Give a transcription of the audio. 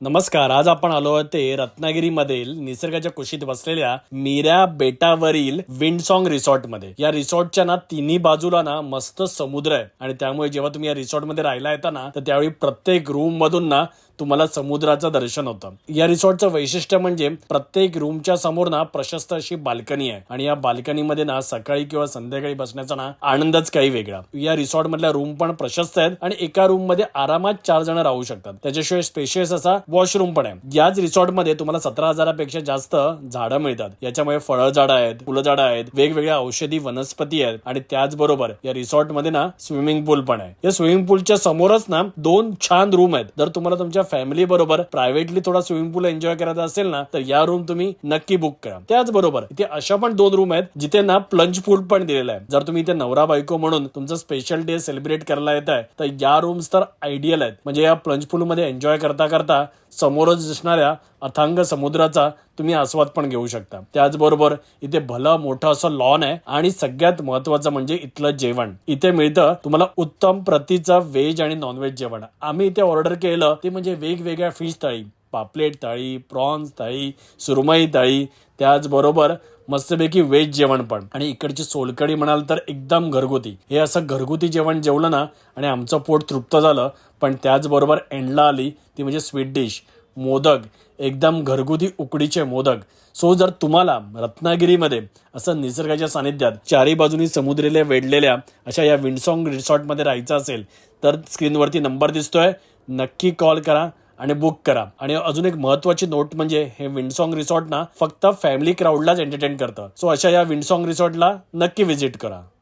नमस्कार. आज आपण आलो आहोत ते रत्नागिरीमधील निसर्गाच्या कुशीत बसलेल्या मीरा बेटावरील विंडसॉंग रिसॉर्टमध्ये. या रिसॉर्टच्या ना तिन्ही बाजूला ना मस्त समुद्र आहे आणि त्यामुळे जेव्हा तुम्ही या रिसॉर्टमध्ये राहायला येता ना तर त्यावेळी प्रत्येक रूम मधून ना तुम्हाला समुद्राचं दर्शन होतं. या रिसॉर्टचं वैशिष्ट्य म्हणजे प्रत्येक रूमच्या समोर ना प्रशस्त अशी बाल्कनी आहे आणि या बाल्कनीमध्ये ना सकाळी किंवा संध्याकाळी बसण्याचा ना आनंदच काही वेगळा. या रिसॉर्ट मधल्या रूम पण प्रशस्त आहेत आणि एका रूम मध्ये आरामात 4 जण राहू शकतात. त्याच्याशिवाय स्पेशियस असा वॉशरूम पण आहे. याच रिसॉर्ट मध्ये तुम्हाला 17,000पेक्षा जास्त झाडं मिळतात. याच्यामध्ये फळ झाडं आहेत, फुलं झाडं आहेत, वेगवेगळ्या औषधी वनस्पती आहेत आणि त्याचबरोबर या रिसॉर्ट मध्ये ना स्विमिंग पूल पण आहे. या स्विमिंग पूलच्या समोरच ना 2 छान रूम आहेत. जर तुम्हाला तुमच्या फॅमिली बरोबर प्रायव्हेटली थोडा स्विमिंग पूल एन्जॉय करायचा असेल ना तर या रूम तुम्ही नक्की बुक करा. त्याचबरोबर इथे अशा पण 2 रूम आहेत जिथे ना प्लंज पूल पण दिलेला आहे. जर तुम्ही इथे नवरा बायको म्हणून तुमचं स्पेशल डे सेलिब्रेट करायला येत आहे तर या रूम्स तर आयडियल आहेत. म्हणजे या प्लंज पूल मध्ये एन्जॉय करता करता समोरच दिसणाऱ्या अथांग समुद्राचा तुम्ही आस्वाद पण घेऊ शकता. त्याचबरोबर इथे भलं मोठं असं लॉन आहे आणि सगळ्यात महत्वाचं म्हणजे इथलं जेवण इथे मिळतं तुम्हाला उत्तम प्रतीचं व्हेज आणि नॉनव्हेज जेवण. आम्ही इथे ऑर्डर केलं ते म्हणजे वेगवेगळ्या फिश थाळी, पापलेट थाळी, प्रॉन्स थाळी, सुरमई थाळी, त्याचबरोबर मस्तपैकी व्हेज जेवण पण. आणि इकडची सोलकढी म्हणाल तर एकदम घरगुती. हे असं घरगुती जेवण जेवलं ना आणि आमचं पोट तृप्त झालं. पण त्याचबरोबर एंडला आली ती म्हणजे स्वीट डिश, मोदक, एकदम घरगुती उकडीचे मोदक. सो जर तुम्हाला रत्नागिरीमध्ये असं निसर्गाच्या सानिध्यात चारी बाजूनी समुद्राला वेढलेल्या अशा या विंडसॉंग रिसॉर्टमध्ये राहायचं असेल तर स्क्रीनवरती नंबर दिसतोय, नक्की कॉल करा आणि बुक करा. आणि अजून एक महत्वाची नोट म्हणजे हे विंडसॉंग रिसॉर्ट ना फक्त फॅमिली क्राऊडलाच एंटरटेन करतं. सो अशा या विंडसॉंग रिसॉर्टला नक्की व्हिजिट करा.